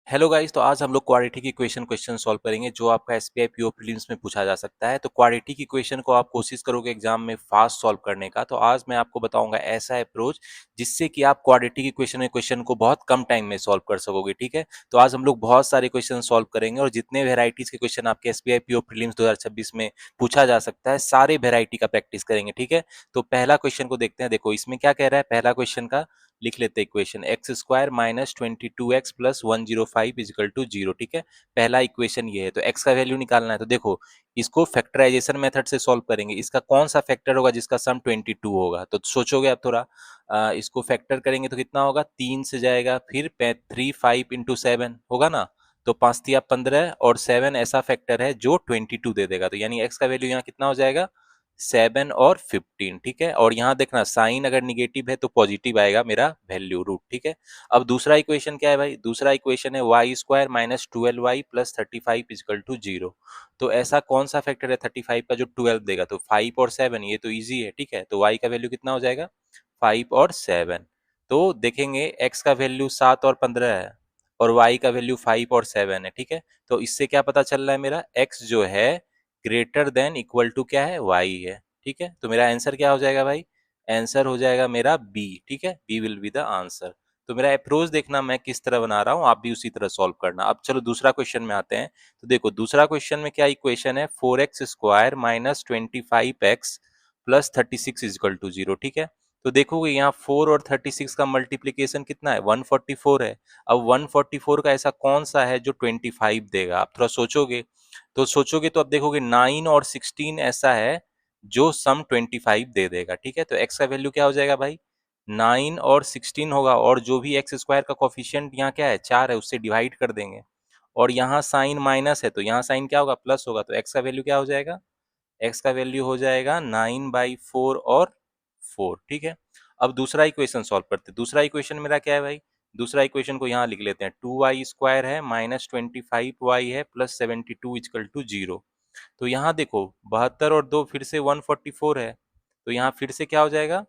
Hello guys. तो आज हम लोग क्वाड्रेटिक की क्वेश्चन सॉल्व करेंगे जो आपका एसबीआई पीओ प्रीलिम्स में पूछा जा सकता है। तो क्वाड्रेटिक की क्वेश्चन को आप कोशिश करोगे एग्जाम में फास्ट सॉल्व करने का। तो आज मैं आपको बताऊंगा ऐसा अप्रोच जिससे कि आप क्वाड्रेटिक की क्वेश्चन को बहुत कम टाइम में सॉल्व कर सकोगे। ठीक है, तो आज हम लोग बहुत सारे क्वेश्चन सॉल्व करेंगे और जितने वेराइटीज के क्वेश्चन आपके एसबीआई पीओ प्रीलिम्स 2026 में पूछा जा सकता है सारे वेराइटी का प्रैक्टिस करेंगे। ठीक है, तो पहला क्वेश्चन को देखते हैं। देखो इसमें क्या कह रहा है, पहला क्वेश्चन का लिख लेते हैं equation X square minus 22x plus 105 equal to 0। ठीक है, पहला इक्वेशन ये है। तो x का वैल्यू निकालना है। तो देखो इसको फैक्टराइजेशन मेथड से सॉल्व करेंगे। इसका कौन सा फैक्टर होगा जिसका सम 22 होगा? तो सोचोगे आप थोड़ा। इसको फैक्टर करेंगे तो कितना होगा, 3 से जाएगा, फिर 3 5 इंटू 7 होगा ना। तो 5 तिया 15 और 7 ऐसा फैक्टर है जो 22 दे देगा। तो यानी x का वैल्यू यहाँ कितना हो जाएगा, 7 और 15। ठीक है, और यहाँ देखना साइन अगर निगेटिव है तो पॉजिटिव आएगा मेरा वैल्यू रूट। ठीक है, अब दूसरा इक्वेशन क्या है भाई, दूसरा इक्वेशन है Y square minus 12y plus 35 equal to 0। तो ऐसा कौन सा फैक्टर है 35 का जो 12 देगा? तो 5 और 7, ये तो इजी है। ठीक है, तो y का वैल्यू कितना हो जाएगा, 5 और 7। तो देखेंगे x का वैल्यू 7 और 15 है और y का वैल्यू 5 और 7 है। ठीक है, तो इससे क्या पता चल रहा है, मेरा x जो है ग्रेटर देन इक्वल टू क्या है, y है। ठीक है, तो मेरा आंसर क्या हो जाएगा भाई, आंसर हो जाएगा मेरा बी। ठीक है, B will be the answer. तो मेरा अप्रोच देखना मैं किस तरह बना रहा हूँ, आप भी उसी तरह सॉल्व करना। अब चलो दूसरा क्वेश्चन में आते हैं। तो देखो दूसरा क्वेश्चन में क्या इक्वेशन है, 4x square minus 25x plus 36 equal to 0। ठीक है, तो देखोगे यहाँ 4 और 36 का मल्टीप्लीकेशन कितना है, 144 है। अब 144 का ऐसा कौन सा है जो 25 देगा? आप थोड़ा सोचोगे तो अब देखोगे 9 और 16 ऐसा है जो सम 25 दे देगा। ठीक है, तो x का वैल्यू क्या हो जाएगा भाई, 9 और 16 होगा, और जो भी एक्स स्क्वायर का कोफिशिएंट यहाँ क्या है, 4 है, उससे डिवाइड कर देंगे। और यहाँ साइन माइनस है तो यहाँ साइन क्या होगा, प्लस होगा। तो x का वैल्यू क्या हो जाएगा, x का वैल्यू हो जाएगा 9/4 और 4। ठीक है, अब दूसरा इक्वेशन सॉल्व करते हैं। दूसरा इक्वेशन मेरा क्या है भाई, दूसरा इक्वेशन को यहाँ लिख लेते हैं। 2y स्क्वायर है माइनस 25y है प्लस 72 इजकल टू 0। तो यहाँ देखो 72 और 2 फिर से 144 है। तो यहाँ फिर से क्या हो जाएगा,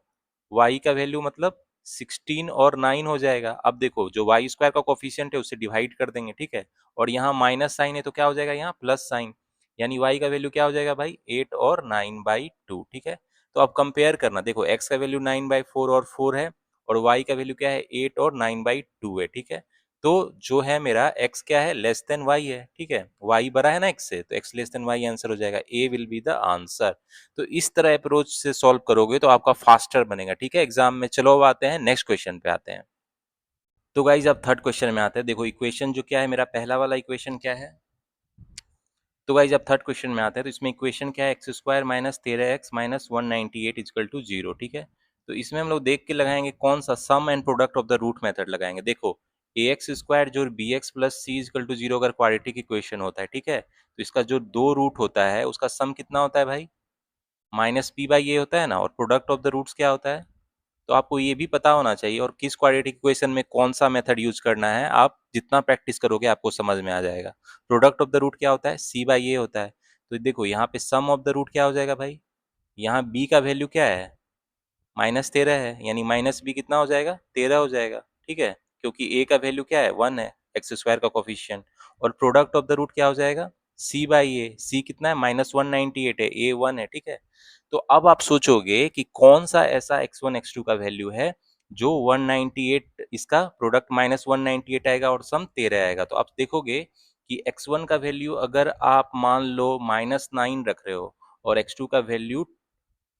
y का वैल्यू मतलब 16 और 9 हो जाएगा। अब देखो जो वाई स्क्वायर का कोफिशिएंट है उससे डिवाइड कर देंगे। ठीक है, और यहाँ माइनस साइन है तो क्या हो जाएगा, यहाँ प्लस साइन। यानी y का वैल्यू क्या हो जाएगा भाई, 8 और 9/2। ठीक है, तो अब कंपेयर करना, देखो x का वैल्यू 9/4 और 4 है और y का वैल्यू क्या है, 8 और 9/2 है। ठीक है, तो जो है मेरा x क्या है, लेस देन y है। ठीक है, y बड़ा है ना x से, तो x less then y answer हो जाएगा, a will be the answer. तो इस तरह अप्रोच से सॉल्व करोगे तो आपका फास्टर बनेगा। ठीक है, एग्जाम में। चलो अब आते हैं नेक्स्ट क्वेश्चन पे आते हैं। तो गाइज अब थर्ड क्वेश्चन में आते हैं। देखो इक्वेशन जो क्या है, मेरा पहला वाला इक्वेशन क्या है। तो गाइज अब थर्ड क्वेश्चन में आते हैं। तो इसमें इक्वेशन क्या है, X square minus 13x minus 198 equal to 0। ठीक है, तो इसमें हम लोग देख के लगाएंगे कौन सा, sum and product of the root method लगाएंगे। देखो ए एक्स स्क्वायर जो B X plus C equal to 0 अगर क्वाड्रेटिक इक्वेशन होता है, ठीक है, तो इसका जो दो रूट होता है उसका सम कितना होता है भाई, माइनस पी बाई ए होता है ना। और प्रोडक्ट ऑफ द रूट्स क्या होता है, तो आपको ये भी पता होना चाहिए। और किस क्वाड्रेटिक इक्वेशन में कौन सा मेथड यूज करना है, आप जितना प्रैक्टिस करोगे आपको समझ में आ जाएगा। प्रोडक्ट ऑफ द रूट क्या होता है, सी बाई ए होता है। तो देखो यहाँ पे सम ऑफ द रूट क्या हो जाएगा भाई, यहाँ बी का वैल्यू क्या है, -13 है, यानी माइनस बी कितना हो जाएगा, 13 हो जाएगा। ठीक है, क्योंकि ए का वैल्यू क्या है, 1 है, एक्स स्क्वायर का कोफिशिएंट। और प्रोडक्ट ऑफ द रूट क्या हो जाएगा, सी बाई ए। सी कितना है, -198 है, ए 1 है। ठीक है, तो अब आप सोचोगे कि कौन सा ऐसा x1 x2 का वैल्यू है जो 198, इसका प्रोडक्ट -198 आएगा और सम 13 आएगा। तो आप देखोगे कि x1 का वैल्यू अगर आप मान लो -9 रख रहे हो और x2 का वैल्यू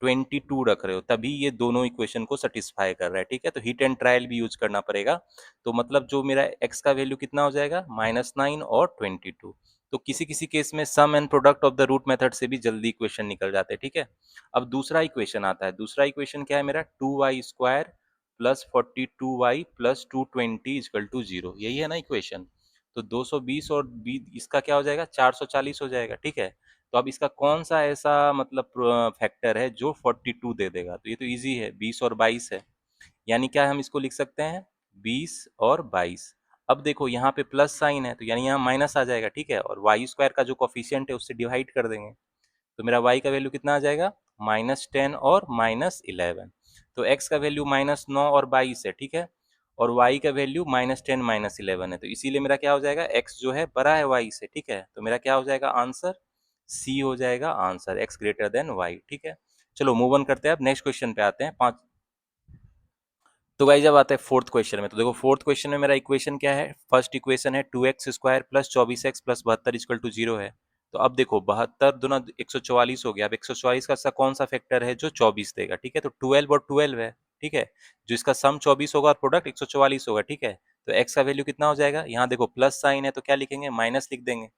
22 रख रहे हो, तभी ये दोनों इक्वेशन को सेटिस्फाई कर रहा है। ठीक है, तो हिट एंड ट्रायल भी यूज करना पड़ेगा। तो मतलब जो मेरा x का वैल्यू कितना हो जाएगा, -9 और 22। तो किसी किसी केस में sum and product of the root method से भी जल्दी इक्वेशन निकल जाते हैं। ठीक है, अब दूसरा इक्वेशन आता है। दूसरा इक्वेशन क्या है मेरा, 2y square plus 42y plus 220 equal to 0, यही है ना इक्वेशन। तो 220 और 20 इसका क्या हो जाएगा, 440 हो जाएगा। ठीक है, तो अब इसका कौन सा ऐसा मतलब फैक्टर है जो 42 दे देगा? तो ये तो इजी है, 20 और 22 है। यानी क्या हम इसको लिख सकते हैं, 20 और 22। अब देखो यहाँ पे प्लस साइन है तो यानी यहाँ माइनस आ जाएगा। ठीक है, और वाई स्क्वायर का जो कोफिशिएंट है उससे डिवाइड कर देंगे। तो मेरा y का वैल्यू कितना आ जाएगा, -10 और -11। तो x का वैल्यू -9 और 22 है। ठीक है, और y का वैल्यू -10 -11 है, तो इसीलिए मेरा क्या हो जाएगा, x जो है बड़ा है y से, ठीक है। तो मेरा क्या हो जाएगा आंसर, c हो जाएगा answer, x greater then y, ठीक है। चलो मूव ऑन करते हैं, अब नेक्स्ट क्वेश्चन पे आते हैं। पांच तो गाइस जब आते हैं फोर्थ क्वेश्चन में, तो देखो फोर्थ क्वेश्चन में मेरा इक्वेशन क्या है, फर्स्ट इक्वेशन है 2x² plus 24x plus 72 equal to 0 है। तो अब देखो 72 दुना 144 हो गया। अब 144 का ऐसा कौन सा फैक्टर है जो 24 देगा, ठीक है। तो 12 और 12 है, ठीक है। जो इसका सम 24 होगा और प्रोडक्ट 144 होगा, ठीक है। तो x का वैल्यू कितना हो जाएगा, यहाँ देखो प्लस साइन है तो क्या लिखेंगे, माइनस लिख देंगे,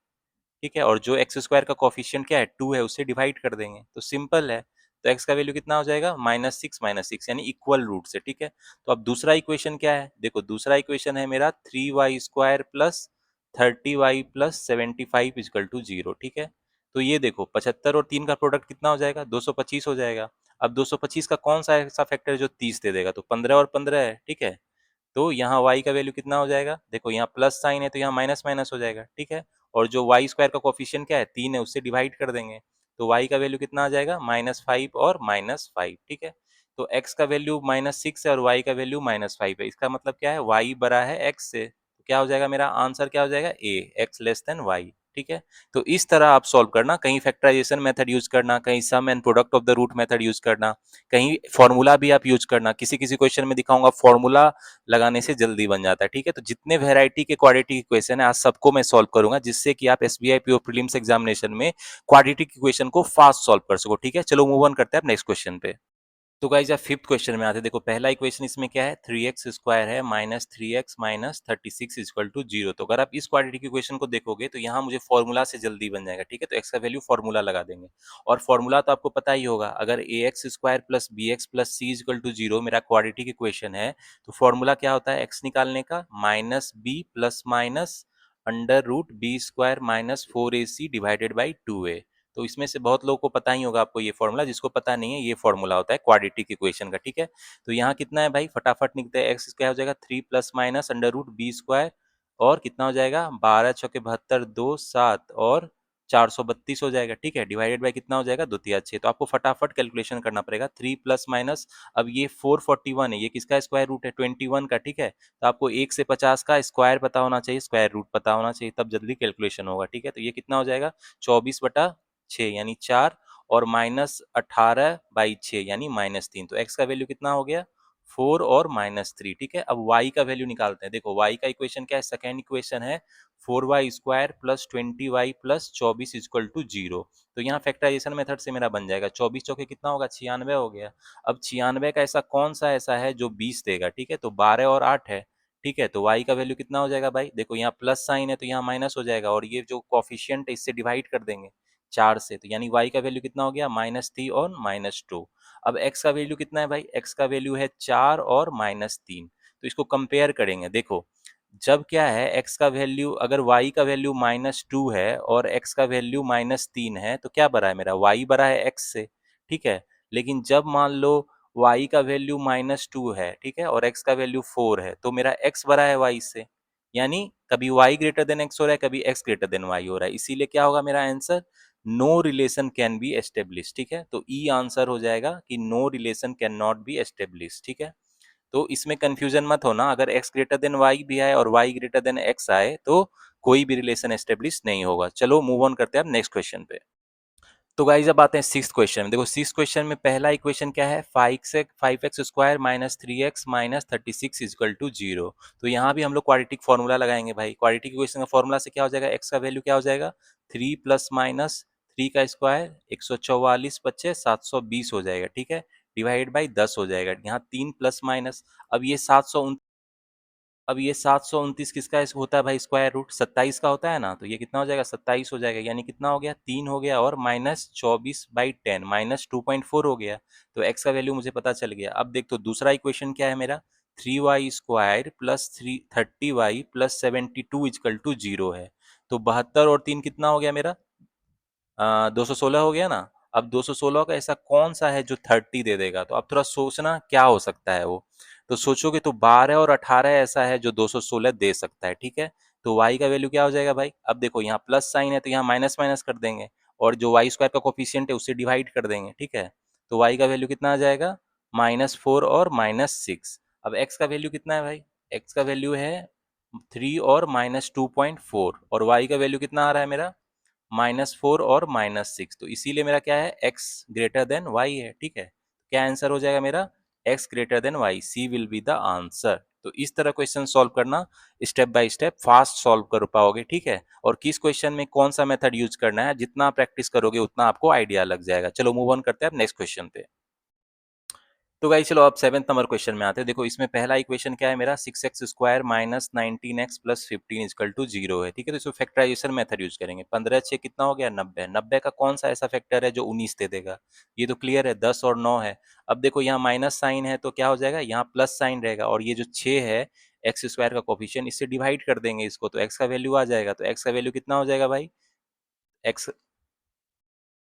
ठीक है। और जो एक्स स्क्वायर का कोफिशिएंट क्या है, 2 है, उससे डिवाइड कर देंगे, तो सिंपल है। तो एक्स का वैल्यू कितना हो जाएगा, -6 यानी इक्वल रूट से, ठीक है। तो अब दूसरा इक्वेशन क्या है, देखो दूसरा इक्वेशन है मेरा 3y² plus 30y plus 75 is equal to 0, ठीक है। तो ये देखो 75 और 3 का प्रोडक्ट कितना हो जाएगा, 225 हो जाएगा। अब 225 का कौन सा ऐसा फैक्टर है जो 30 दे देगा, तो 15 और 15 है, ठीक है। तो यहाँ y का वैल्यू कितना हो जाएगा, देखो यहाँ प्लस साइन है तो यहाँ माइनस माइनस हो जाएगा, ठीक है। और जो वाई स्क्वायर का कोफिशिएंट क्या है, 3 है, उससे डिवाइड कर देंगे, तो y का वैल्यू कितना आ जाएगा, -5 और -5, ठीक है। तो x का वैल्यू -6 है और y का वैल्यू -5 है, इसका मतलब क्या है, y बड़ा है x से, तो क्या हो जाएगा मेरा आंसर, क्या हो जाएगा a, x less then y, ठीक है। तो इस तरह आप सॉल्व करना, कहीं फैक्टराइजेशन मेथड यूज करना, कहीं sum and product of the root method use करना, कहीं फॉर्मूला भी आप यूज करना। किसी किसी क्वेश्चन में दिखाऊंगा फॉर्मूला लगाने से जल्दी बन जाता है, ठीक है। तो जितने वेराइटी के क्वाड्रेटिक इक्वेशन है आज सबको मैं सॉल्व करूंगा, जिससे कि आप एसबीआई पीओ प्रीलिम्स एग्जामिनेशन में क्वाड्रेटिक इक्वेशन को फास्ट सॉल्व कर सको, ठीक है। चलो मूव ऑन करते हैं नेक्स्ट क्वेश्चन पे। तो गाइज आप फिफ्थ क्वेश्चन में आते हैं। देखो पहला इक्वेशन इसमें क्या है, 3x² है -3x -36 इक्वल टू 0। तो अगर आप इस क्वाड्रेटिक इक्वेशन को देखोगे तो यहाँ मुझे फॉर्मूला से जल्दी बन जाएगा, ठीक है। तो x का वैल्यू फॉर्मूला लगा देंगे, और फॉर्मूला तो आपको पता ही होगा, अगर ax² plus bx plus c equal to 0 मेरा क्वाड्रेटिक इक्वेशन है, तो फॉर्मूला क्या होता है x निकालने का, -b plus minus √b² -4ac divided by 2a। तो इसमें से बहुत लोगों को पता ही होगा, आपको ये फॉर्मूला, जिसको पता नहीं है ये फॉर्मूला होता है क्वाड्रेटिक इक्वेशन का, ठीक है। तो यहाँ कितना है भाई, फटाफट निकलते हैं, एक्स क्या हो जाएगा 3 प्लस माइनस √b² और कितना हो जाएगा 12 चौके 72 2 7 और 432 हो जाएगा, ठीक है। डिवाइडेड बाय कितना हो जाएगा 2 तिया 6। तो आपको फटाफट कैलकुलेशन करना पड़ेगा, 3 प्लस माइनस, अब ये 441 है, ये किसका स्क्वायर रूट है 21 का, ठीक है। तो आपको 1 से 50 का स्क्वायर पता होना चाहिए, स्क्वायर रूट पता होना चाहिए, तब जल्दी कैलकुलेशन होगा, ठीक है। तो ये कितना हो जाएगा 24/6 यानी 4 और -18/6 यानी -3। तो x का वैल्यू कितना हो गया 4 और -3, ठीक है। अब y का वैल्यू निकालते हैं। देखो y का इक्वेशन क्या है, सेकेंड इक्वेशन है 4y² plus 20y plus 24 equal to 0। तो यहाँ फैक्टराइजेशन मेथड से मेरा बन जाएगा, 24 चौके कितना होगा 96 हो गया। अब 96 का ऐसा कौन सा ऐसा है जो 20 देगा, ठीक है। तो 12 और 8 है, ठीक है। तो y का वैल्यू कितना हो जाएगा भाई, देखो यहाँ प्लस साइन है तो यहाँ माइनस हो जाएगा, और ये जो कॉफिशिएंट है इससे डिवाइड कर देंगे 4 से, तो यानी y का वैल्यू कितना हो गया -3 और -2। अब x का वैल्यू कितना है भाई, x का वैल्यू है 4 और -3। तो इसको कंपेयर करेंगे, देखो जब क्या है x का वैल्यू, अगर y का वैल्यू -2 है और x का वैल्यू -3 है, तो क्या बड़ा है मेरा, y बड़ा है x से, ठीक है। लेकिन जब मान लो y का वैल्यू -2 है, ठीक है, और x का वैल्यू 4 है, तो मेरा x बड़ा है y से, यानी कभी y ग्रेटर देन x हो रहा है, कभी x ग्रेटर देन y हो रहा है, इसीलिए क्या होगा मेरा answer, no relation can be establish, ठीक है। तो ई आंसर हो जाएगा कि no relation can not be establish, ठीक है। तो इसमें कंफ्यूजन मत होना, अगर x ग्रेटर देन y भी आए और y ग्रेटर देन x आए तो कोई भी रिलेशन एस्टेब्लिश नहीं होगा। चलो मूव ऑन करते हैं अब नेक्स्ट क्वेश्चन पे। तो गाइज अब आते हैं सिक्स क्वेश्चन में। देखो सिक्स क्वेश्चन में पहला इक्वेशन क्या है, 5x² minus 3x minus 36 equal to 0। तो यहाँ भी हम लोग क्वाड्रेटिक फॉर्मूला लगाएंगे भाई। क्वाड्रेटिक इक्वेशन का फॉर्मूला से क्या हो जाएगा, x का वैल्यू क्या हो जाएगा 3 प्लस माइनस 3 का स्क्वायर 144 पच्चे 720 हो जाएगा, ठीक है। डिवाइड बाई 10 हो जाएगा, यहाँ 3 प्लस माइनस, अब ये 729 किसका होता है भाई, स्क्वायर रूट 27 का होता है ना, तो ये कितना हो जाएगा 27 हो जाएगा, यानी कितना हो गया 3 हो गया और -24/10 -2.4 हो गया। तो x का वैल्यू मुझे पता चल गया। अब देख तो दूसरा इक्वेशन क्या है मेरा, 3y² plus 30y plus 72 is equal to 0 है। तो 72 और 3 कितना हो गया मेरा 216 हो गया ना। अब 216 का ऐसा कौन सा है जो 30 दे देगा, तो अब थोड़ा सोचना क्या हो सकता है वो। तो सोचोगे तो 12 और 18 ऐसा है जो 216 दे सकता है, ठीक है। तो y का वैल्यू क्या हो जाएगा भाई, अब देखो यहाँ प्लस साइन है तो यहाँ माइनस माइनस कर देंगे, और जो वाई स्क्वायर का कोफिशियंट है उससे डिवाइड कर देंगे, ठीक है। तो y का वैल्यू कितना आ जाएगा -4 और -6। अब x का वैल्यू कितना है भाई, एक्स का वैल्यू है 3 और -2.4 और वाई का वैल्यू कितना आ रहा है मेरा -4 और -6। तो इसीलिए मेरा क्या है एक्स ग्रेटर देन वाई है। ठीक है, क्या आंसर हो जाएगा मेरा X greater than Y, C will be the answer. तो इस तरह क्वेश्चन सॉल्व करना, step by step fast solve कर पाओगे। ठीक है, और किस क्वेश्चन में कौन सा मेथड यूज करना है, जितना प्रैक्टिस करोगे उतना आपको आइडिया लग जाएगा। चलो मूव ऑन करते हैं अब नेक्स्ट क्वेश्चन पे। तो गाइस चलो अब 7th नंबर क्वेश्चन में आते हैं। देखो इसमें पहला इक्वेशन क्या है मेरा 6x² minus 19x plus 15 is equal to 0 है। ठीक है, तो इसमें फैक्टराइजेशन मेथड यूज करेंगे। 15 6 कितना हो गया 90। 90 का कौन सा ऐसा फैक्टर है जो 19 दे देगा, ये तो क्लियर है, 10 और 9 है। अब देखो यहाँ माइनस साइन है तो क्या हो जाएगा, यहाँ प्लस साइन रहेगा, और ये जो 6 है x² का कोफिशिएंट, इससे डिवाइड कर देंगे इसको तो x का वैल्यू आ जाएगा। तो x का वैल्यू कितना हो जाएगा भाई, x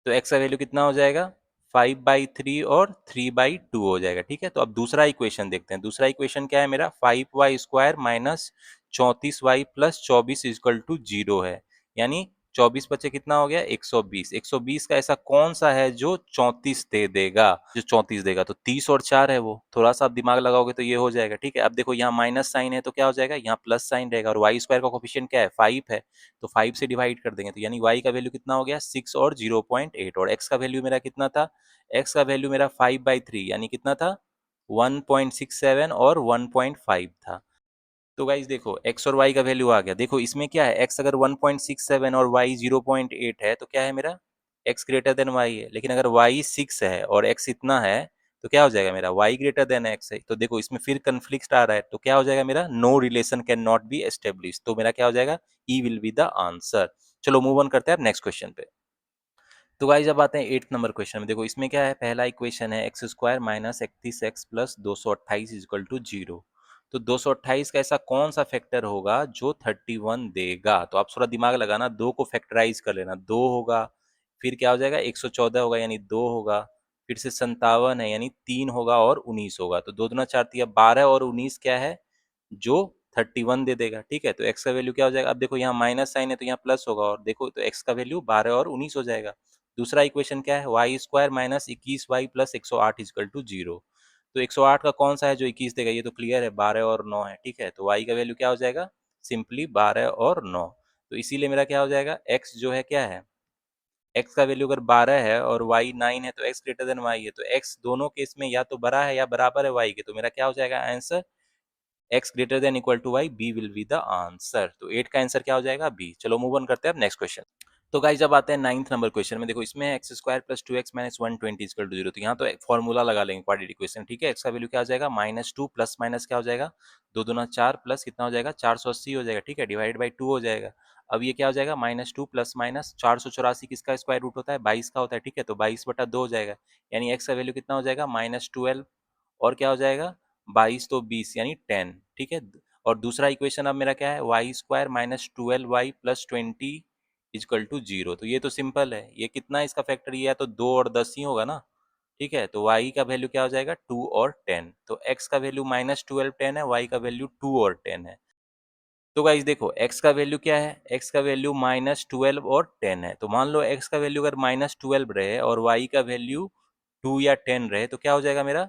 तो x का वैल्यू कितना हो जाएगा 5/3 और 3/2 हो जाएगा। ठीक है, तो अब दूसरा इक्वेशन देखते हैं। दूसरा इक्वेशन क्या है मेरा 5y² minus 34y plus 24 equal to 0 है। यानी 24 बचे कितना हो गया 120। 120 का ऐसा कौन सा है जो 34 दे देगा, जो 34 देगा, तो 30 और 4 है वो। थोड़ा सा आप दिमाग लगाओगे तो ये हो जाएगा। ठीक है, अब देखो यहाँ माइनस साइन है तो क्या हो जाएगा, यहाँ प्लस साइन रहेगा, और y² का कोफिशिएंट क्या है 5 है, तो 5 से डिवाइड कर देंगे। तो यानी y का वैल्यू कितना हो गया 6 और 0.8, और x का वैल्यू मेरा कितना था, x का वैल्यू मेरा 5/3 यानी कितना था 1.67 और 1.5 था। तो गाइज देखो x और y का वैल्यू आ गया। देखो इसमें क्या है, x अगर 1.67 और y 0.8 है तो क्या है मेरा x ग्रेटर देन y है। लेकिन अगर y 6 है और x इतना है तो क्या हो जाएगा मेरा y ग्रेटर देन x है। तो देखो इसमें फिर कन्फ्लिक्ट आ रहा है, तो क्या हो जाएगा मेरा no relation can not be establish, तो मेरा क्या हो जाएगा E will be the answer. चलो मूव ऑन करते हैं अब नेक्स्ट क्वेश्चन पे। तो गाइज अब आते हैं 8th नंबर क्वेश्चन में। देखो इसमें क्या है, पहला इक्वेशन है x² minus 31x plus 228 is equal to 0। तो 228 का ऐसा कौन सा फैक्टर होगा जो 31 देगा। तो आप थोड़ा दिमाग लगाना, दो को फैक्टराइज कर लेना, 2 होगा, फिर क्या हो जाएगा 114 होगा यानी 2 होगा, फिर से 57 है यानी 3 होगा, और 19 होगा। तो 2 दूना 4 तिया 12 और 19 क्या है जो 31 दे देगा। ठीक है, तो x का वैल्यू क्या हो जाएगा, अब देखो यहाँ माइनस साइन है तो यहाँ प्लस होगा, और देखो तो x का वैल्यू 12 और 19 हो जाएगा। दूसरा इक्वेशन क्या है y² minus 21y plus 108 is equal to 0। तो 108 का कौन सा है जो 21 देगा, ये तो क्लियर है 12 और 9 है। ठीक है, तो y का वैल्यू क्या हो जाएगा सिंपली 12 और 9। तो इसीलिए मेरा क्या हो जाएगा x जो है क्या है, x का वैल्यू अगर 12 है और y 9 है तो x ग्रेटर देन y है, तो x दोनों केस में या तो बड़ा है या बराबर है y के। तो मेरा क्या हो जाएगा answer x greater than equal to y, b will be the answer. तो 8 का आंसर क्या हो जाएगा b। चलो मूव ऑन करते हैं अब नेक्स्ट क्वेश्चन। तो गाइस जब आते हैं 9th नंबर क्वेश्चन में। देखो इसमें x² plus 2x minus 120 equal to 0। तो यहाँ तो एक फॉर्मूला लगा लेंगे क्वाड्रेटिक इक्वेशन। ठीक है, x का वैल्यू क्या हो जाएगा -2 प्लस माइनस क्या हो जाएगा 2 दूना 4 प्लस कितना हो जाएगा 480 हो जाएगा। ठीक है, डिवाइड बाई 2 हो जाएगा। अब ये क्या हो जाएगा -2 प्लस माइनस 484 किसका स्क्वायर रूट होता है 22 का होता है। ठीक है, तो 22/2 हो जाएगा, यानी x का वैल्यू कितना हो जाएगा -12 और क्या हो जाएगा 22 तो 20 यानी 10। ठीक है, और दूसरा इक्वेशन अब मेरा क्या है y² minus 12y plus 20 is equal to 0। तो ये तो सिंपल है, ये कितना है इसका फैक्टर, ये है तो 2 और 10 ही होगा ना। ठीक है, तो y का वैल्यू क्या हो जाएगा 2 और 10। तो x का वैल्यू -12 10 है, y का वैल्यू 2 और 10 है। तो गाइज देखो x का वैल्यू क्या है, x का वैल्यू -12 और 10 है। तो मान लो x का वैल्यू अगर -12 रहे और y का वैल्यू 2 या 10 रहे तो क्या हो जाएगा मेरा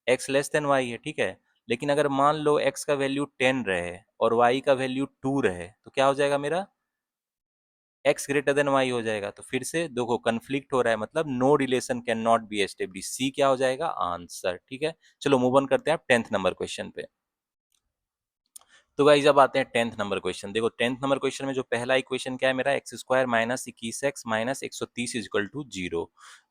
x लेस देन y है। ठीक है, लेकिन अगर मान लो x का वैल्यू 10 रहे और y का वैल्यू 2 रहे तो क्या हो जाएगा मेरा x ग्रेटर देन y हो जाएगा। तो फिर से देखो कन्फ्लिक्ट हो रहा है, मतलब no relation can not be establish, सी क्या हो जाएगा आंसर। ठीक है, चलो मूव ऑन करते हैं आप 10th नंबर क्वेश्चन पे। तो गाइस अब आते हैं 10th नंबर क्वेश्चन। देखो 10th नंबर क्वेश्चन में जो पहला इक्वेशन क्या है मेरा x² minus 21x minus 130 is equal to 0।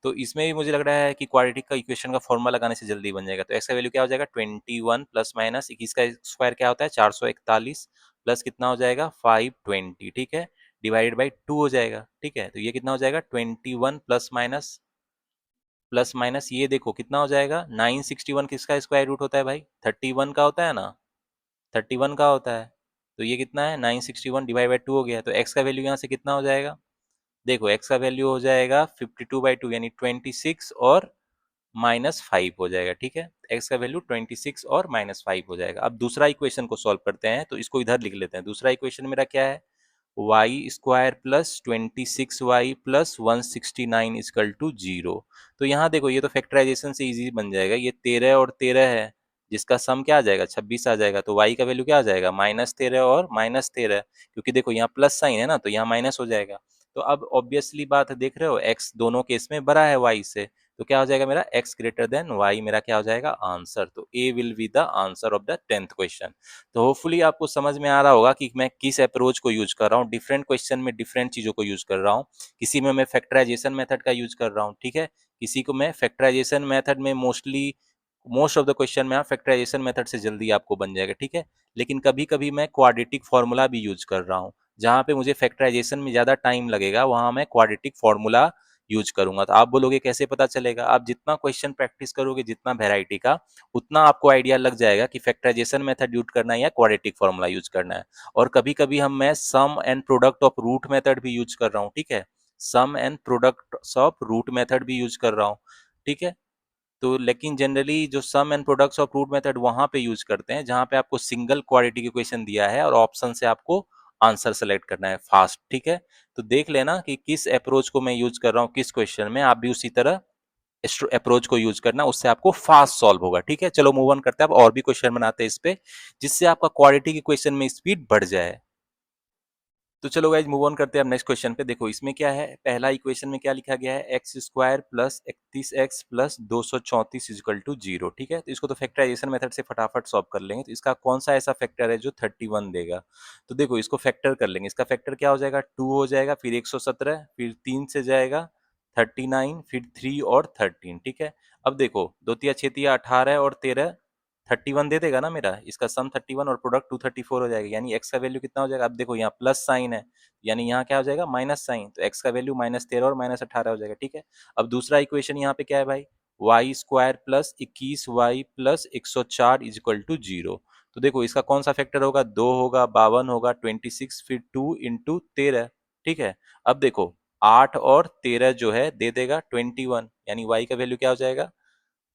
तो इसमें भी मुझे लग रहा है कि क्वाड्रेटिक का इक्वेशन का फॉर्मूला लगाने से जल्दी बन जाएगा। तो x का वैल्यू क्या हो जाएगा 21 प्लस माइनस 21 का स्क्वायर क्या होता है 441 प्लस कितना हो जाएगा 520। ठीक है, डिवाइडेड बाई 2 हो जाएगा। ठीक है, तो ये कितना हो जाएगा 21 प्लस माइनस ये देखो कितना हो जाएगा 961 किसका स्क्वायर रूट होता है भाई 31 का होता है ना, 31 का होता है। तो ये कितना है 961 डिवाइड बाई 2 हो गया। तो x का वैल्यू यहाँ से कितना हो जाएगा, देखो x का वैल्यू हो जाएगा 52/2 यानी 26 और -5 हो जाएगा। ठीक है, x का वैल्यू 26 और -5 हो जाएगा। अब दूसरा इक्वेशन को सॉल्व करते हैं, तो इसको इधर लिख लेते हैं। दूसरा इक्वेशन मेरा क्या है y² plus 26y plus 169 is equal to 0। तो यहाँ देखो ये तो फैक्टराइजेशन से इजी बन जाएगा, ये 13 और 13 है, जिसका सम क्या आ जाएगा 26 आ जाएगा। तो y का वैल्यू क्या आ जाएगा -13 और -13, क्योंकि देखो यहाँ प्लस साइन है ना तो यहाँ माइनस हो जाएगा। तो अब ऑब्वियसली बात है, देख रहे हो x दोनों केस में बड़ा है y से, तो क्या हो जाएगा मेरा x ग्रेटर देन y, मेरा क्या हो जाएगा आंसर। तो A will be the answer of the 10th question. तो होपफुली आपको समझ में आ रहा होगा कि मैं किस अप्रोच को यूज कर रहा हूँ, डिफरेंट क्वेश्चन में डिफरेंट चीजों को यूज कर रहा हूँ। किसी में मैं फैक्टराइजेशन मेथड का यूज कर रहा हूँ, ठीक है, किसी को मैं फैक्टराइजेशन मेथड में मोस्ट ऑफ द क्वेश्चन में आप फैक्टराइजेशन मेथड से जल्दी आपको बन जाएगा, ठीक है। लेकिन कभी कभी मैं क्वाड्रेटिक फॉर्मूला भी यूज कर रहा हूँ, जहां पे मुझे फैक्टराइजेशन में ज्यादा टाइम लगेगा वहां मैं क्वाड्रेटिक फॉर्मूला यूज करूंगा। तो आप बोलोगे कैसे पता चलेगा, आप जितना क्वेश्चन प्रैक्टिस करोगे जितना वेराइटी का, उतना आपको आइडिया लग जाएगा कि फैक्टराइजेशन मेथड यूज करना है या क्वाड्रेटिक फॉर्मूला यूज करना है। और कभी कभी मैं sum and product of root method भी यूज कर रहा हूँ, ठीक है, sum and product of root method भी यूज कर रहा हूँ, ठीक है। तो लेकिन जनरली जो sum and products of root method वहां पे यूज करते हैं जहां पे आपको सिंगल क्वाड्रेटिक इक्वेशन दिया है और ऑप्शन से आपको आंसर सेलेक्ट करना है फास्ट, ठीक है। तो देख लेना कि किस अप्रोच को मैं यूज कर रहा हूँ किस क्वेश्चन में, आप भी उसी तरह अप्रोच को यूज करना, उससे आपको फास्ट सॉल्व होगा, ठीक है। चलो मूव ऑन करते हैं, अब और भी क्वेश्चन बनाते हैं इस पे, जिससे आपका क्वाड्रेटिक इक्वेशन में स्पीड बढ़ जाए। तो चलो गाइज मूव ऑन करते हैं अब नेक्स्ट क्वेश्चन पे। देखो इसमें क्या है, पहला इक्वेशन में क्या लिखा गया है, X square plus 31x plus 234 equal to 0, ठीक है। तो इसको तो फैक्टराइजेशन मेथड से फटाफट सॉल्व कर लेंगे। तो इसका कौन सा ऐसा फैक्टर है जो 31 देगा, तो देखो इसको फैक्टर कर लेंगे। इसका फैक्टर क्या हो जाएगा, 2 हो जाएगा, फिर 117, फिर 3 से जाएगा 39, फिर 3 और 13, ठीक है। अब देखो 2 तिया 6 तिया 18 और 13 31 दे देगा ना मेरा, इसका सम 31 और प्रोडक्ट 234 हो जाएगा, यानी एक्स का वैल्यू कितना हो जाएगा। अब देखो यहाँ प्लस साइन है, यानी यहाँ क्या हो जाएगा माइनस साइन, तो एक्स का वैल्यू -13 और -18 हो जाएगा, ठीक है। अब दूसरा इक्वेशन यहाँ पे क्या है भाई, Y square plus 21y plus 104 equal to 0। तो देखो इसका कौन सा फैक्टर होगा, 2 होगा, 52 होगा, 26, फिर 2 इंटू 13, ठीक है। अब देखो 8 और 13 जो है दे देगा 21, यानी y का वैल्यू क्या हो जाएगा,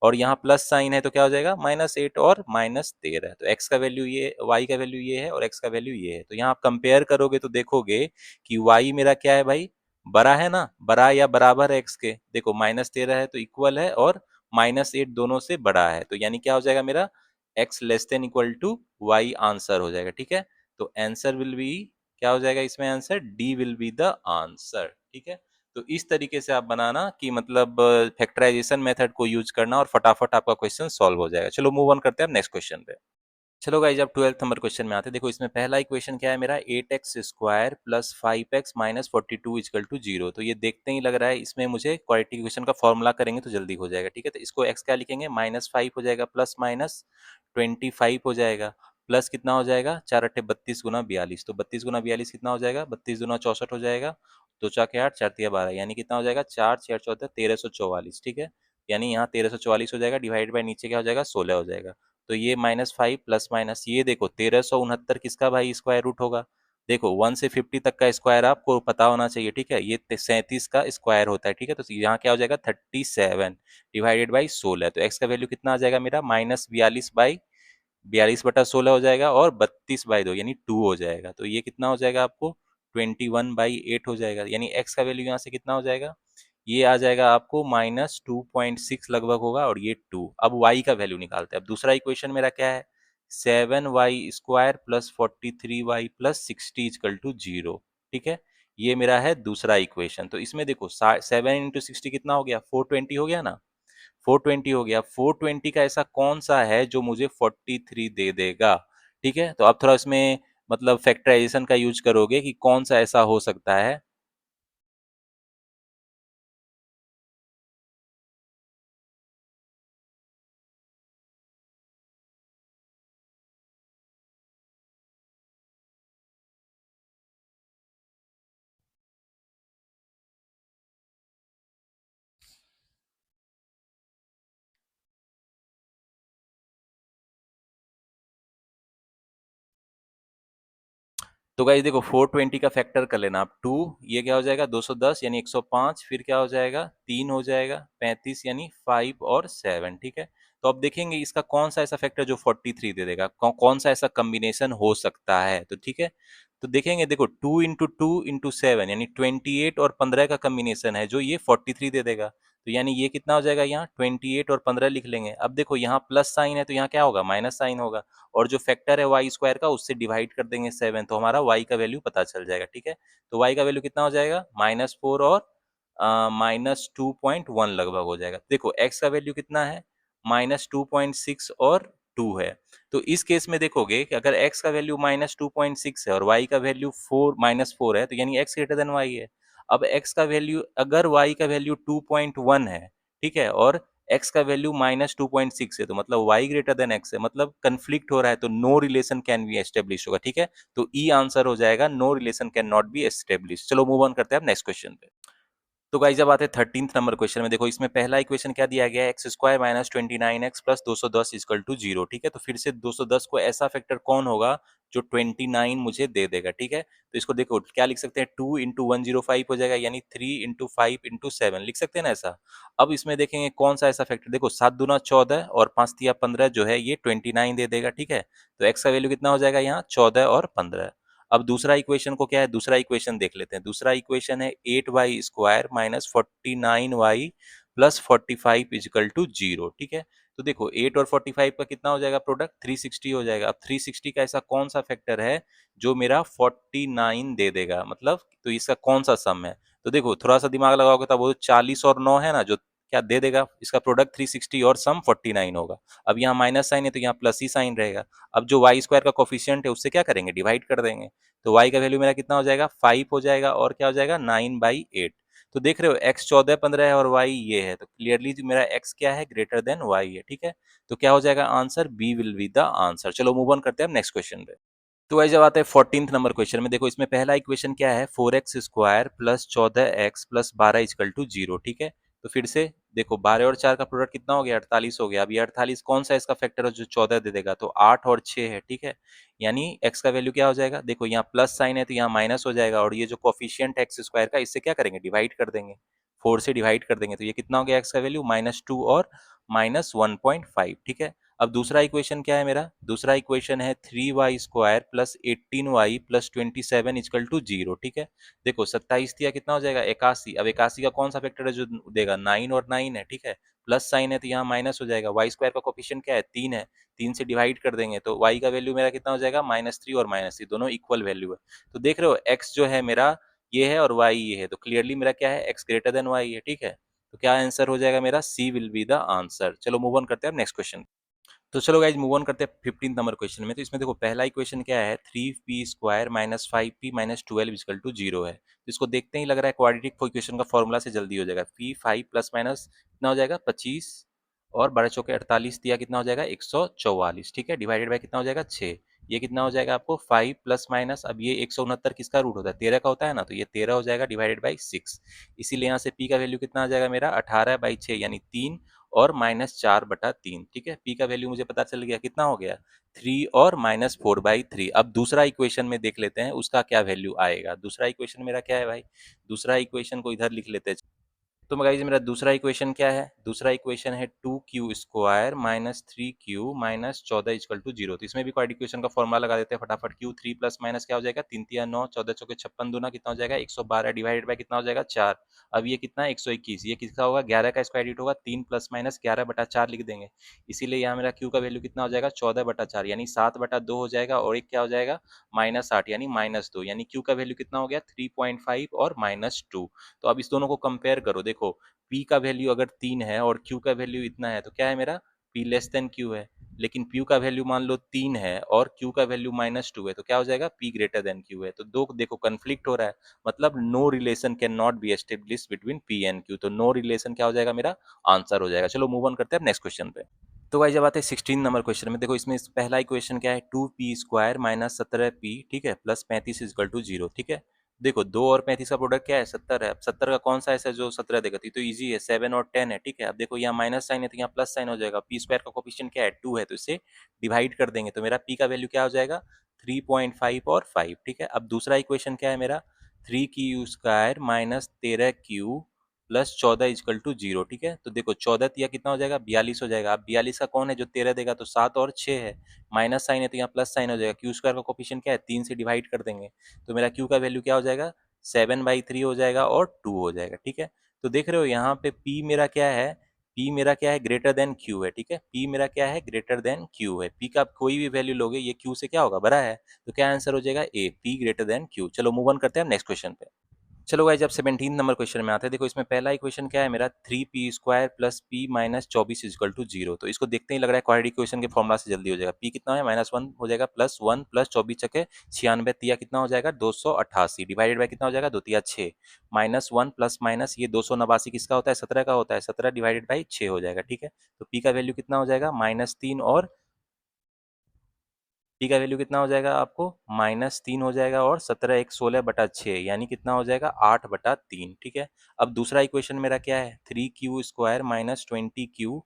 और यहाँ प्लस साइन है तो क्या हो जाएगा -8 और -13। तो x का वैल्यू ये, y का वैल्यू ये है और x का वैल्यू ये है। तो यहाँ आप कंपेयर करोगे तो देखोगे कि y मेरा क्या है भाई, बड़ा है ना, बड़ा या बराबर है x के। देखो -13 है तो इक्वल है, और -8 दोनों से बड़ा है, तो यानी क्या हो जाएगा मेरा x less than equal to y answer हो जाएगा, ठीक है। तो आंसर विल बी, क्या हो जाएगा इसमें answer, D will be the answer, ठीक है। तो इस तरीके से आप बनाना कि मतलब फैक्टराइजेशन मेथड को यूज करना और फटाफट आपका क्वेश्चन सॉल्व हो जाएगा। चलो मूव ऑन करते हैं अब नेक्स्ट क्वेश्चन पे। चलो गाइज अब 12th नंबर क्वेश्चन में आते हैं। देखो इसमें पहला इक्वेशन क्या है मेरा, 8x square plus 5x minus 42 equal to 0। तो ये देखते ही लग रहा है इसमें मुझे क्वाड्रेटिक इक्वेशन का फॉर्मूला करेंगे तो जल्दी हो जाएगा, ठीक है। तो इसको x क्या लिखेंगे, -5 हो जाएगा, प्लस माइनस 25 हो जाएगा, प्लस कितना हो जाएगा 4 अट्ठे 32 गुना 42। तो 32 गुना 42 कितना हो जाएगा, 32 गुना 64 हो जाएगा, 2 चार 8 4 तिया 12, यानी कितना हो जाएगा 4 6 14 1344, ठीक है। यानी यहाँ 1344 हो जाएगा, डिवाइड बाय नीचे क्या हो जाएगा 16 हो जाएगा। तो ये -5 प्लस माइनस ये देखो 1369 किसका भाई स्क्वायर रूट होगा। देखो 1 से 50 तक का स्क्वायर आपको पता होना चाहिए, ठीक है। ये 37 का स्क्वायर होता है, ठीक है। तो यहाँ क्या हो जाएगा 37 डिवाइडेड बाई 16। तो एक्स का वैल्यू कितना आ जाएगा मेरा, -42/42 हो जाएगा, और 32/2 यानी 2 हो जाएगा। तो ये कितना हो जाएगा आपको 21/8 हो जाएगा, यानी एक्स का वैल्यू यहाँ से कितना हो जाएगा, ये आ जाएगा आपको -2.6 लगभग होगा, और ये 2। अब y का वैल्यू निकालते हैं। अब दूसरा इक्वेशन मेरा क्या है, 7y square plus 43y plus 60 equal to 0, ठीक है। ये मेरा है दूसरा इक्वेशन। तो इसमें देखो 7 इंटू 60 कितना हो गया, 420 हो गया ना, 420 हो गया। 420 का ऐसा कौन सा है जो मुझे 43 दे देगा, ठीक है। तो अब थोड़ा इसमें मतलब फैक्टराइजेशन का यूज करोगे कि कौन सा ऐसा हो सकता है। तो गाइस देखो 420 का फैक्टर कर लेना आप 2, ये क्या हो जाएगा 210 यानी 105, फिर क्या हो जाएगा 3 हो जाएगा 35 यानी 5 और 7, ठीक है। तो अब देखेंगे इसका कौन सा ऐसा फैक्टर जो 43 दे देगा, कौन सा ऐसा कॉम्बिनेशन हो सकता है, तो ठीक है। तो देखेंगे, देखो 2 इंटू 2 इंटू 7 यानी 28 और 15 का कॉम्बिनेशन है जो ये 43 दे देगा। तो यानी ये कितना हो जाएगा, यहाँ 28 और 15 लिख लेंगे। अब देखो यहाँ प्लस साइन है तो यहाँ क्या होगा, माइनस साइन होगा, और जो फैक्टर है वाई स्क्वायर का उससे डिवाइड कर देंगे 7, तो हमारा वाई का वैल्यू पता चल जाएगा। ठीक है, तो वाई का वैल्यू कितना हो जाएगा, -4 और -2.1 लगभग हो जाएगा। देखो एक्स का वैल्यू कितना है, -2.6 और 2 है। तो इस केस में देखोगे कि अगर x का वैल्यू -2.6 है और y का वैल्यू -4 है, तो यानी x ग्रेटर देन y है। अब x का वैल्यू, अगर y का वैल्यू 2.1 है, ठीक है, और x का वैल्यू -2.6 है, तो मतलब y ग्रेटर देन x है, मतलब कंफ्लिक्ट हो रहा है, तो no relation can be establish होगा। ठीक है, तो ई आंसर हो जाएगा, no relation can not be establish. चलो मूव ऑन करते हैं अब नेक्स्ट क्वेश्चन पे। तो गाइस जब आते हैं 13th नंबर क्वेश्चन में, देखो इसमें पहला इक्वेशन क्या दिया गया है, X square minus 29x plus 210 equal to 0। ठीक है, तो फिर से 210 को ऐसा फैक्टर कौन होगा जो 29 मुझे दे देगा। ठीक है, तो इसको देखो क्या लिख सकते हैं, 2 इंटू 105 हो जाएगा, यानी 3 इंटू 5 इंटू 7 लिख सकते हैं ना ऐसा। अब इसमें देखेंगे कौन सा ऐसा फैक्टर, देखो 7 दूना 14 और 5 तिया 15 जो है ये 29 दे देगा। ठीक है, तो एक्स का वैल्यू कितना हो जाएगा यहाँ, 14 और 15। अब दूसरा इक्वेशन को क्या है, दूसरा इक्वेशन देख लेते हैं। दूसरा इक्वेशन है 8y square minus 49y plus 45 equal to 0। ठीक है, तो देखो 8 और 45 का कितना हो जाएगा प्रोडक्ट, 360 हो जाएगा। अब 360 का ऐसा कौन सा फैक्टर है जो मेरा 49 दे देगा, मतलब तो इसका कौन सा सम है। तो देखो थोड़ा सा दिमाग लगाओगे तो वो 40 और 9 है ना, जो क्या दे देगा, इसका प्रोडक्ट 360 और सम 49 होगा। अब यहाँ माइनस साइन है तो यहाँ प्लस ही साइन रहेगा। अब जो वाई स्क्वायर का कोफिशियंट है उससे क्या करेंगे, डिवाइड कर देंगे। तो y का वैल्यू मेरा कितना हो जाएगा, 5 हो जाएगा, और क्या हो जाएगा 9/8। तो देख रहे हो x 14 15 है और y ये है, तो क्लियरली जो मेरा x क्या है, ग्रेटर देन y है। ठीक है, तो क्या हो जाएगा answer, B will be the answer. चलो मूव ऑन करते हैं नेक्स्ट क्वेश्चन पे। तो वही जब आता है 14th नंबर क्वेश्चन में, देखो इसमें पहला इक्वेशन क्या है, 4x square plus 14x plus 12 equal to 0। ठीक है, तो फिर से देखो 12 और 4 का प्रोडक्ट कितना हो गया, 48 हो गया। अब ये 48 कौन सा इसका फैक्टर है जो 14 दे देगा, तो 8 और 6 है। ठीक है, यानी x का वैल्यू क्या हो जाएगा, देखो यहाँ प्लस साइन है तो यहाँ माइनस हो जाएगा, और ये जो कोफिशियंट एक्स स्क्वायर का इससे क्या करेंगे, डिवाइड कर देंगे, 4 से डिवाइड कर देंगे, तो ये कितना हो गया x का वैल्यू, -2 और -1.5। ठीक है, अब दूसरा इक्वेशन क्या है मेरा, दूसरा इक्वेशन है 3y square plus 18y plus 27 equal to 0। ठीक है, देखो 27 दिया कितना हो जाएगा, 81। अब 81 का कौन सा फैक्टर है जो देगा, 9 और 9 है। ठीक है, प्लस साइन है तो यहाँ माइनस हो जाएगा। वाई स्क्वायर का कोफिशियंट क्या है, 3 है, 3 से डिवाइड कर देंगे तो y का वैल्यू मेरा कितना हो जाएगा, -3 और -3 दोनों इक्वल वैल्यू है। तो देख रहे हो x जो है मेरा ये है और y ये है, तो क्लियरली मेरा क्या है, x ग्रेटर देन y है। ठीक है, तो क्या आंसर हो जाएगा मेरा, सी विल बी द आंसर। चलो मूव ऑन करते हैं नेक्स्ट क्वेश्चन। तो चलो गाइज मूव ऑन करते हैं 15th नंबर क्वेश्चन में। तो इसमें देखो पहला इक्वेशन क्या है, 3p square minus 5p minus 12 equal to 0 है। तो इसको देखते ही लग रहा है क्वाड्रेटिक इक्वेशन का फॉर्मूला से जल्दी हो जाएगा। p 5 प्लस माइनस कितना हो जाएगा, 25 और 12 चौके 48 दिया कितना हो जाएगा, 144। ठीक है, डिवाइडेड बाय कितना हो जाएगा, 6। ये कितना हो जाएगा आपको, 5 प्लस माइनस, अब ये 169 किसका रूट होता है, 13 का होता है ना, तो ये 13 हो जाएगा डिवाइडेड बाई 6। इसीलिए यहाँ से p का वैल्यू कितना आ जाएगा मेरा, 18/6 यानी 3 और -4/3। ठीक है, p का वैल्यू मुझे पता चल गया, कितना हो गया 3 और -4/3। अब दूसरा इक्वेशन में देख लेते हैं उसका क्या वैल्यू आएगा। दूसरा इक्वेशन मेरा क्या है भाई, दूसरा इक्वेशन को इधर लिख लेते हैं। तो गाइस मेरा दूसरा इक्वेशन क्या है, दूसरा इक्वेशन है 2q square minus 3q minus 14 equal to 0। तो इसमें भी क्वाड्रेटिक इक्वेशन का फॉर्मूला लगा देते हैं फटाफट। q 3 प्लस माइनस क्या हो जाएगा, 3 तिया 9, 14 चौके 56 दूना कितना हो जाएगा, 112 डिवाइडेड बाय कितना हो जाएगा, 4। अब ये कितना है, 121। ये किसका होगा, 11 का स्क्वायर रूट होगा, 3 प्लस माइनस 11/4 लिख देंगे। इसीलिए यहाँ मेरा q का वैल्यू कितना हो जाएगा, 14/4 यानी 7/2 हो जाएगा, और एक क्या हो जाएगा -8 यानी -2, यानी q का वैल्यू कितना हो गया 3.5 और -2। तो अब इस दोनों को कंपेयर करो, देखो p का वैल्यू अगर 3 है और q का वैल्यू इतना है तो क्या है मेरा, p लेस देन q है। लेकिन p का वैल्यू मान लो 3 है और q का वैल्यू -2 है, तो क्या हो जाएगा, p ग्रेटर देन q है। तो दो देखो कन्फ्लिक्ट हो रहा है, मतलब no relation can not be establish between p and q। तो नो रिलेशन क्या हो जाएगा, मेरा आंसर हो जाएगा। चलो मूव ऑन करते हैं नेक्स्ट क्वेश्चन पे। तो भाई जब आते हैं 16 नंबर क्वेश्चन में, देखो इसमें पहला इक्वेशन क्या है, 2p स्क्वायर माइनस 17p, ठीक है, प्लस 35 इक्वल टू 0। ठीक है, देखो 2 और 35 का प्रोडक्ट क्या है, 70 है। अब 70 का कौन सा ऐसा है जो 17 देगा, तो इजी है, 7 और 10 है। ठीक है, अब देखो यहाँ माइनस साइन है तो यहाँ प्लस साइन हो जाएगा। पी स्क्वायर का कोफिशिएंट क्या है, 2 है, तो इसे डिवाइड कर देंगे तो मेरा पी का वैल्यू क्या हो जाएगा, 3.5 और 5। ठीक है, अब दूसरा इक्वेशन क्या है मेरा, 3q square minus 13q plus 14 equal to 0। ठीक है, तो देखो 14 या कितना हो जाएगा, 42 हो जाएगा। अब 42 का कौन है जो 13 देगा, तो 7 और 6 है, माइनस साइन है तो यहाँ प्लस साइन हो जाएगा। क्यू स्क्वायर का कोफिशिएंट क्या है, 3 से डिवाइड कर देंगे तो मेरा क्यू का वैल्यू क्या हो जाएगा, 7/3 हो जाएगा और 2 हो जाएगा। ठीक है, तो देख रहे हो यहाँ पे P मेरा क्या है, P मेरा क्या है, ग्रेटर देन Q है, ठीक है, P मेरा क्या है, ग्रेटर देन Q है। P का आप कोई भी वैल्यू लोगे ये Q से क्या होगा, बड़ा है, तो क्या आंसर हो जाएगा A, P greater than Q। चलो मूव ऑन करते हैं नेक्स्ट क्वेश्चन पे। चलो गाइस जब 17 नंबर क्वेश्चन में आते हैं, देखो इसमें पहला इक्वेशन क्या है मेरा, 3p² plus p minus 24 equal to 0। तो इसको देखते ही लग रहा है क्वाड्रेटिक इक्वेशन के फॉर्मुला से जल्दी हो जाएगा। p कितना है, -1 हो जाएगा, प्लस 1 प्लस 24 छके 96, तिया कितना हो जाएगा 288, डिवाइडेड बाय कितना हो जाएगा 2 तिया 6, -1 प्लस माइनस ये 289 किसका होता है, 17 का होता है, 17 डिवाइडेड बाई 6 हो जाएगा, ठीक है। तो p का वैल्यू कितना हो जाएगा, -3 और पी का वैल्यू कितना हो जाएगा आपको, -3 हो जाएगा और 17 एक 16/6 यानी कितना हो जाएगा 8/3, ठीक है। अब दूसरा इक्वेशन मेरा क्या है, 3q² minus 20q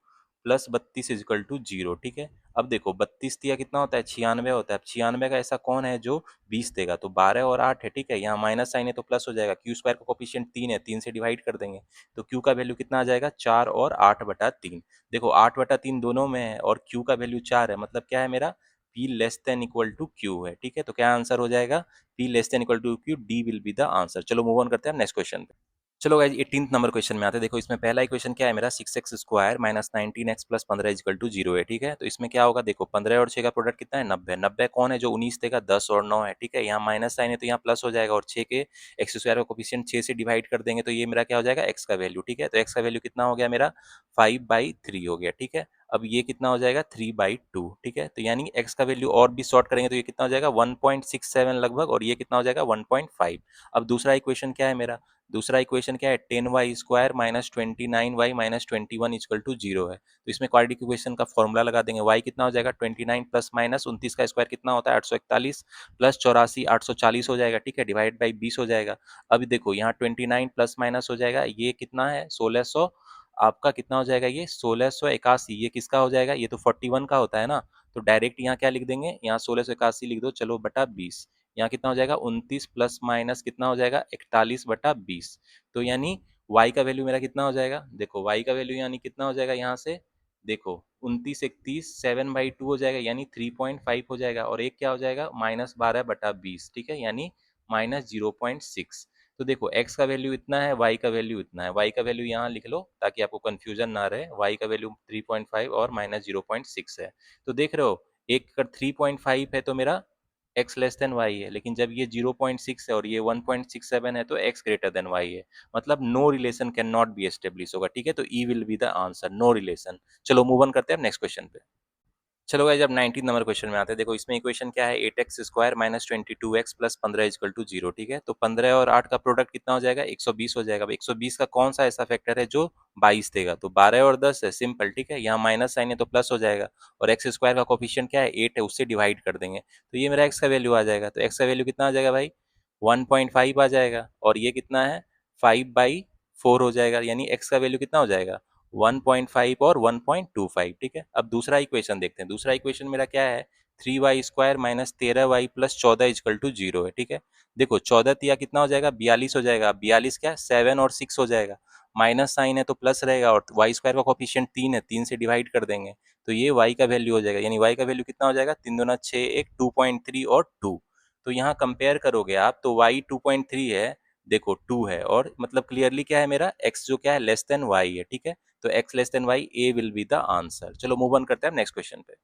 plus 32 is equal to 0, ठीक है। अब देखो 32 दिया कितना होता है, 96 होता है। अब 96 का ऐसा कौन है जो 20 देगा, तो 12 और 8 है, ठीक है। यहाँ माइनस साइन है तो प्लस हो जाएगा, q² का कोफिशिएंट 3 है, 3 से डिवाइड कर देंगे तो q का वैल्यू कितना आ जाएगा 4 और 8/3। देखो 8/3 दोनों में है और q का वैल्यू 4 है, मतलब क्या है मेरा P less than equal to Q है, ठीक है। तो क्या आंसर हो जाएगा, P less than equal to Q, D will be the answer. चलो मूव ऑन करते हैं नेक्स्ट क्वेश्चन पे। चलो गाइज 18 नंबर क्वेश्चन में आते हैं। देखो इसमें पहला इक्वेशन क्या है मेरा, 6x² minus 19x plus 15 is equal to 0 है, ठीक है। तो इसमें क्या होगा, देखो 15 और 6 का प्रोडक्ट कितना है, 90। 90 कौन है जो 19 देगा, 10 और 9 है, ठीक है। यहाँ माइनस साइन है तो यहाँ प्लस हो जाएगा और 6 के x² का कोफिशिएंट 6 से डिवाइड कर देंगे तो ये मेरा क्या हो जाएगा, x का वैल्यू, ठीक है। तो x का वैल्यू कितना हो गया मेरा 5/3 हो गया, ठीक है। अब ये कितना हो जाएगा 3/2, ठीक है। तो यानी x का वैल्यू और भी शॉर्ट करेंगे तो ये कितना हो जाएगा 1.67 लगभग, और ये कितना हो जाएगा 1.5। अब दूसरा इक्वेशन क्या है मेरा, दूसरा इक्वेशन क्या है, 10y² minus 29y minus 21 is equal to 0 है। तो इसमें क्वाड्रेटिक इक्वेशन का फॉर्मूला लगा देंगे, y कितना हो जाएगा 29 प्लस माइनस 29 का स्क्वायर कितना होता है 841 प्लस 84 840 हो जाएगा, ठीक है, डिवाइड बाई 20 हो जाएगा। अभी देखो यहाँ 29 प्लस माइनस हो जाएगा, ये कितना है 1600, आपका कितना हो जाएगा ये 1681, ये किसका हो जाएगा, ये तो 41 का होता है ना। तो डायरेक्ट यहाँ क्या लिख देंगे, यहाँ 1681 लिख दो, चलो बटा 20। यहाँ कितना हो जाएगा 29 प्लस माइनस कितना हो जाएगा 41/20। तो यानी y का वैल्यू मेरा कितना हो जाएगा, देखो y का वैल्यू यानी कितना हो जाएगा, यहाँ से देखो 29 31 7/2 हो जाएगा यानी 3.5 हो जाएगा, और एक क्या हो जाएगा -12/20, ठीक है, यानी -0.6। तो देखो x का वैल्यू इतना है, y का वैल्यू इतना है, y का वैल्यू यहाँ लिख लो ताकि आपको कंफ्यूजन ना रहे। y का वैल्यू 3.5 और -0.6 है। तो देख रहे हो एक अगर 3.5 है तो मेरा x लेस देन y है, लेकिन जब ये 0.6 है और ये 1.67 है तो x ग्रेटर देन y है, मतलब no relation can not be establish होगा, ठीक है। तो e will be the answer, no relation. चलो मूव ऑन करते हैं नेक्स्ट क्वेश्चन पे। चलो गाइस जब 19 नंबर क्वेश्चन में आते हैं, देखो इसमें इक्वेशन क्या है, 8x² minus 22x plus 15 is equal to 0, ठीक है। तो 15 और 8 का प्रोडक्ट कितना हो जाएगा 120 हो जाएगा। अब 120 का कौन सा ऐसा फैक्टर है जो 22 देगा, तो 12 और 10 है, सिंपल, ठीक है। यहाँ माइनस साइन है तो प्लस हो जाएगा, और x² का कोफिशिएंट क्या है 8 है, उससे डिवाइड कर देंगे तो ये मेरा x का वैल्यू आ जाएगा। तो x का वैल्यू कितना आ जाएगा भाई 1.5 आ जाएगा, और ये कितना है 5/4 हो जाएगा, यानी x का वैल्यू कितना हो जाएगा 1.5 और 1.25, ठीक है। अब दूसरा इक्वेशन देखते हैं। दूसरा इक्वेशन मेरा क्या है, 3y² minus 13y plus 14 is equal to 0 है, ठीक है। देखो 14 तिया कितना हो जाएगा 42 हो जाएगा, 42 क्या 7 और 6 हो जाएगा, माइनस साइन है तो प्लस रहेगा, और y² का कोफिशिएंट 3 है, 3 से डिवाइड कर देंगे तो ये y का वैल्यू हो जाएगा, यानी y का वैल्यू कितना हो जाएगा 3 दूना 6 1 2.3 और 2। तो यहाँ कंपेयर करोगे आप तो y 2.3 है, देखो 2 है, और मतलब क्लियरली क्या है मेरा x जो क्या है लेस देन y है, ठीक है। तो x less then y, a will be the answer. चलो मूव ऑन करते हैं नेक्स्ट क्वेश्चन पे।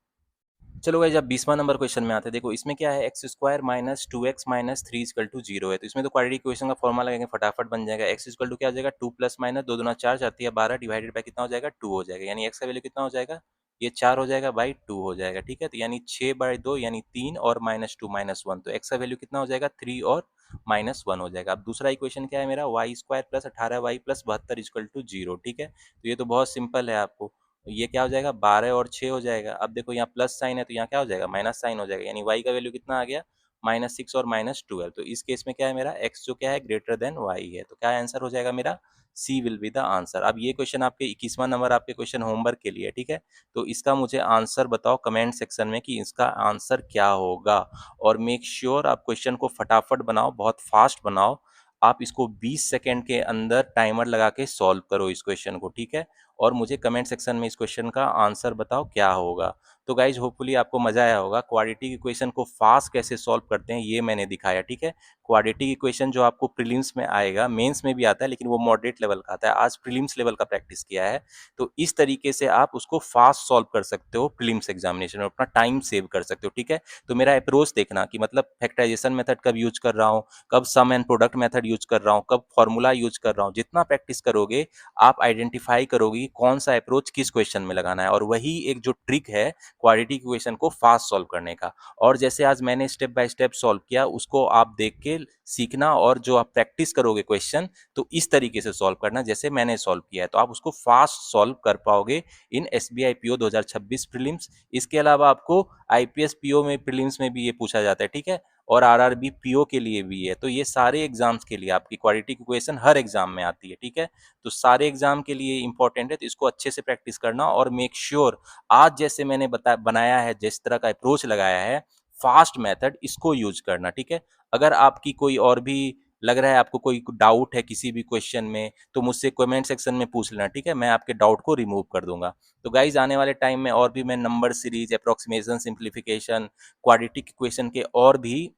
चलो गाइस जब 20वां नंबर क्वेश्चन में आते हैं, देखो इसमें क्या है x² minus 2x minus 3 is equal to 0 है। तो इसमें तो क्वाड्रेटिक इक्वेशन का फॉर्मूला लगाएंगे फटाफट बन जाएगा। x इजकल टू क्या हो जाएगा 2 प्लस माइनस 2 दूना 4 4 तिया 12 डिवाइडेड बाय कितना हो जाएगा 2 हो जाएगा, यानी x का वैल्यू कितना हो जाएगा ये 4 हो जाएगा बाई 2 हो जाएगा, ठीक है। तो यानी 6/2 यानी 3 और -2 -1, तो x का वैल्यू कितना हो जाएगा 3 और -1 हो जाएगा। अब दूसरा इक्वेशन क्या है मेरा y² plus 18y plus 72 is equal to 0, ठीक है। तो ये तो बहुत सिंपल है, आपको ये क्या हो जाएगा 12 और 6 हो जाएगा। अब देखो यहाँ प्लस साइन है तो यहाँ क्या हो जाएगा माइनस साइन हो जाएगा, यानी y का वैल्यू कितना आ गया -6 और -12। तो इस केस में क्या है मेरा x जो क्या है ग्रेटर देन y है, तो क्या आंसर हो जाएगा मेरा C will be the answer. अब ये क्वेश्चन आपके 21वां नंबर आपके क्वेश्चन होमवर्क के लिए, ठीक है। तो इसका मुझे आंसर बताओ कमेंट सेक्शन में कि इसका आंसर क्या होगा, और मेक श्योर आप क्वेश्चन को फटाफट बनाओ, बहुत फास्ट बनाओ। आप इसको 20 सेकेंड के अंदर टाइमर लगा के सॉल्व करो इस क्वेश्चन को, ठीक है। और मुझे कमेंट सेक्शन में इस क्वेश्चन का आंसर बताओ क्या होगा। तो गाइज होपफुली आपको मजा आया होगा। क्वाड्रेटिक इक्वेशन को फास्ट कैसे सॉल्व करते हैं ये मैंने दिखाया, ठीक है। क्वाड्रेटिक इक्वेशन जो आपको प्रीलिम्स में आएगा, मेंस में भी आता है लेकिन वो मॉडरेट लेवल का आता है, आज प्रीलिम्स लेवल का प्रैक्टिस किया है। तो इस तरीके से आप उसको फास्ट सॉल्व कर सकते हो प्रीलिम्स एग्जामिनेशन में, अपना टाइम सेव कर सकते हो, ठीक है। तो मेरा अप्रोच देखना कि मतलब फैक्टराइजेशन मेथड कब यूज कर रहा हूँ, कब सम एंड प्रोडक्ट मेथड यूज कर रहा हूँ, कब फॉर्मूला यूज कर रहा हूँ। जितना प्रैक्टिस करोगे आप आइडेंटिफाई करोगे कि कौन सा अप्रोच किस क्वेश्चन में लगाना है, और वही एक जो ट्रिक है क्वाड्रेटिक इक्वेशन को फास्ट सॉल्व करने का। और जैसे आज मैंने स्टेप बाय स्टेप सॉल्व किया उसको आप देख के सीखना, और जो आप प्रैक्टिस करोगे क्वेश्चन तो इस तरीके से सॉल्व करना जैसे मैंने सॉल्व किया है, तो आप उसको फास्ट सॉल्व कर पाओगे इन एसबीआई पीओ 2026 प्रीलिम्स। इसके अलावा आपको आईपीएस पीओ में प्रीलिम्स में भी ये पूछा जाता है, ठीक है, और आरआरबी पीओ के लिए भी है। तो ये सारे एग्जाम्स के लिए आपकी क्वाड्रेटिक इक्वेशन हर एग्जाम में आती है, ठीक है। तो सारे एग्जाम के लिए इंपॉर्टेंट है, तो इसको अच्छे से प्रैक्टिस करना और मेक श्योर आज जैसे मैंने बनाया है, जिस तरह का अप्रोच लगाया है फास्ट मेथड, इसको यूज करना, ठीक है। अगर आपकी कोई और भी लग रहा है, आपको कोई डाउट है किसी भी क्वेश्चन में, तो मुझसे कमेंट सेक्शन में पूछ लेना, ठीक है, मैं आपके डाउट को रिमूव कर दूंगा। तो गाइज आने वाले टाइम में और भी मैं number series, approximation, simplification, quadratic equation के और भी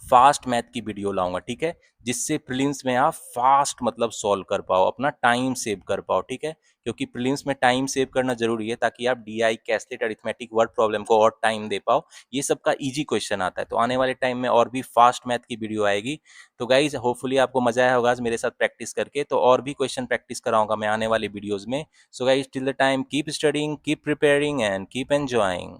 फास्ट मैथ की वीडियो लाऊंगा, ठीक है, जिससे प्रीलिम्स में आप फास्ट मतलब सॉल्व कर पाओ, अपना टाइम सेव कर पाओ, ठीक है। क्योंकि प्रीलिम्स में टाइम सेव करना जरूरी है ताकि आप डीआई, कैस्टेट, अरिथमेटिक, वर्ड प्रॉब्लम को और टाइम दे पाओ। ये सब का इजी क्वेश्चन आता है। तो आने वाले टाइम में और भी फास्ट मैथ की वीडियो आएगी। तो गाइज होपफुली आपको मजा आया होगा आज मेरे साथ प्रैक्टिस करके। तो और भी क्वेश्चन प्रैक्टिस कराऊंगा मैं आने वाले वीडियोज में। So guys till the time keep studying, keep preparing and keep enjoying.